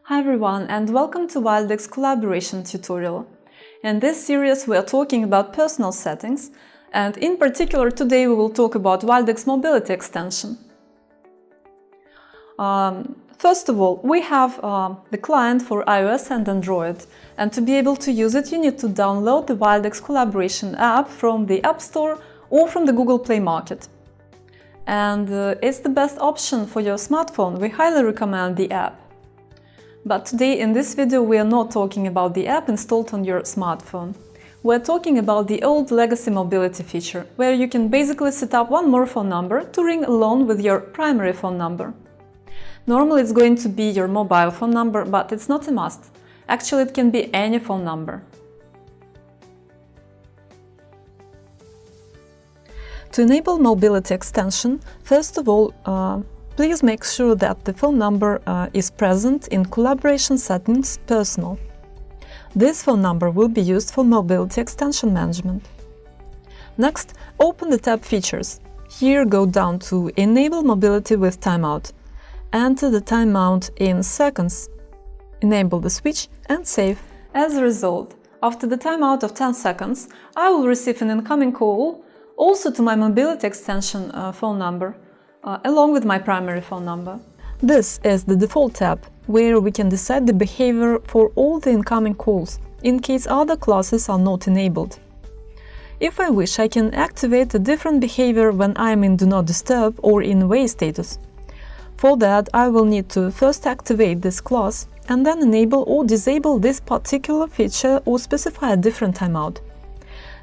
Hi everyone, and welcome to Wildix collaboration tutorial. In this series we are talking about personal settings, and in particular today we will talk about Wildix mobility extension. First of all, we have the client for iOS and Android, and to be able to use it you need to download the Wildix collaboration app from the App Store or from the Google Play Market. And it's the best option for your smartphone. We highly recommend the app. But today in this video we are not talking about the app installed on your smartphone. We're talking about the old legacy mobility feature, where you can basically set up one more phone number to ring along with your primary phone number. Normally it's going to be your mobile phone number, but it's not a must. Actually, it can be any phone number. To enable mobility extension, first of all, please make sure that the phone number is present in Collaboration Settings Personal. This phone number will be used for mobility extension management. Next, open the tab Features. Here go down to Enable mobility with timeout. Enter the timeout in seconds. Enable the switch and save. As a result, after the timeout of 10 seconds, I will receive an incoming call also to my mobility extension phone number, along with my primary phone number. This is the default tab, where we can decide the behavior for all the incoming calls, in case other classes are not enabled. If I wish, I can activate a different behavior when I am in Do Not Disturb or in Away status. For that, I will need to first activate this class and then enable or disable this particular feature or specify a different timeout.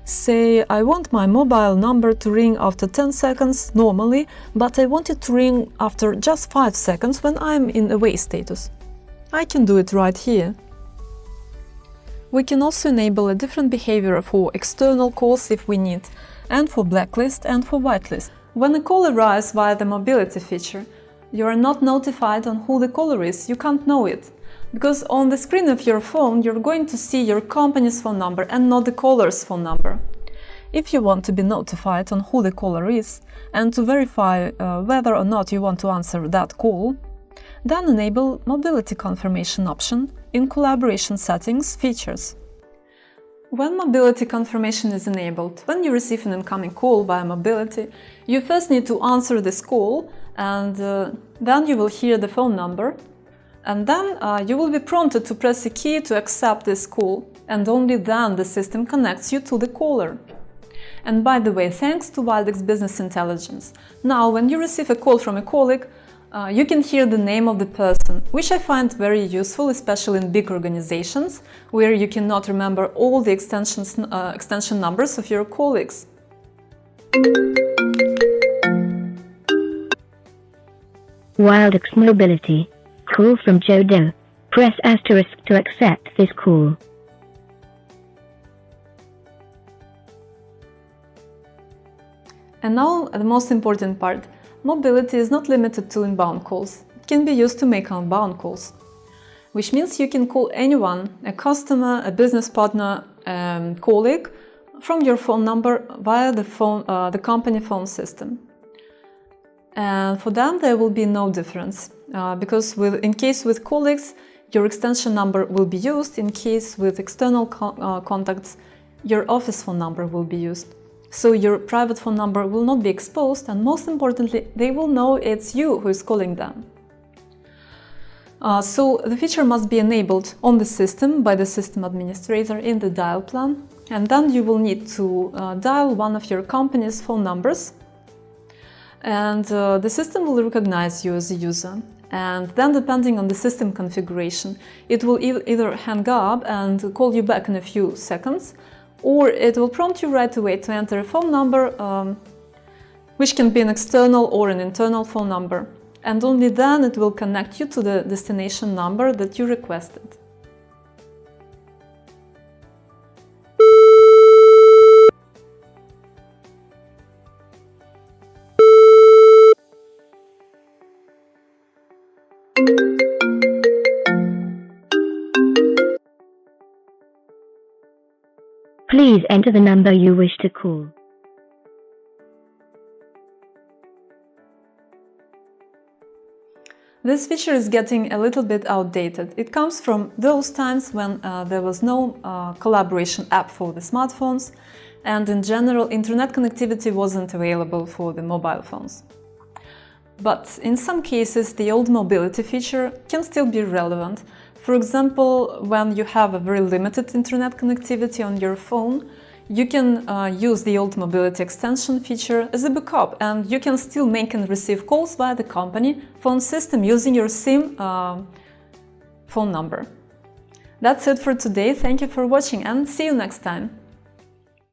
Say, I want my mobile number to ring after 10 seconds normally, but I want it to ring after just 5 seconds when I'm in Away status. I can do it right here. We can also enable a different behavior for external calls if we need, and for blacklist and for whitelist. When a call arrives via the mobility feature, you are not notified on who the caller is, you can't know it. Because on the screen of your phone you're going to see your company's phone number and not the caller's phone number. If you want to be notified on who the caller is and to verify whether or not you want to answer that call, then enable Mobility Confirmation option in Collaboration Settings Features. When Mobility Confirmation is enabled, when you receive an incoming call via mobility, you first need to answer this call, and then you will hear the phone number. And then you will be prompted to press a key to accept this call, and only then the system connects you to the caller. And by the way, thanks to Wildix Business Intelligence, now when you receive a call from a colleague, you can hear the name of the person, which I find very useful, especially in big organizations, where you cannot remember all the extension numbers of your colleagues. Wildix Mobility. Call from Joe Doe. Press asterisk to accept this call. And now the most important part. Mobility is not limited to inbound calls. It can be used to make outbound calls. Which means you can call anyone, a customer, a business partner, colleague, from your phone number via the company phone system. And for them there will be no difference, because in case with colleagues your extension number will be used, in case with external contacts your office phone number will be used. So your private phone number will not be exposed, and most importantly they will know it's you who is calling them. So the feature must be enabled on the system by the system administrator in the dial plan, and then you will need to dial one of your company's phone numbers. And the system will recognize you as a user, and then depending on the system configuration it will either hang up and call you back in a few seconds, or it will prompt you right away to enter a phone number which can be an external or an internal phone number, and only then it will connect you to the destination number that you requested. Please enter the number you wish to call. This feature is getting a little bit outdated. It comes from those times when there was no collaboration app for the smartphones, and in general, internet connectivity wasn't available for the mobile phones. But in some cases, the old mobility feature can still be relevant. For example, when you have a very limited internet connectivity on your phone, you can use the old mobility extension feature as a backup, and you can still make and receive calls via the company phone system using your SIM phone number. That's it for today. Thank you for watching and see you next time.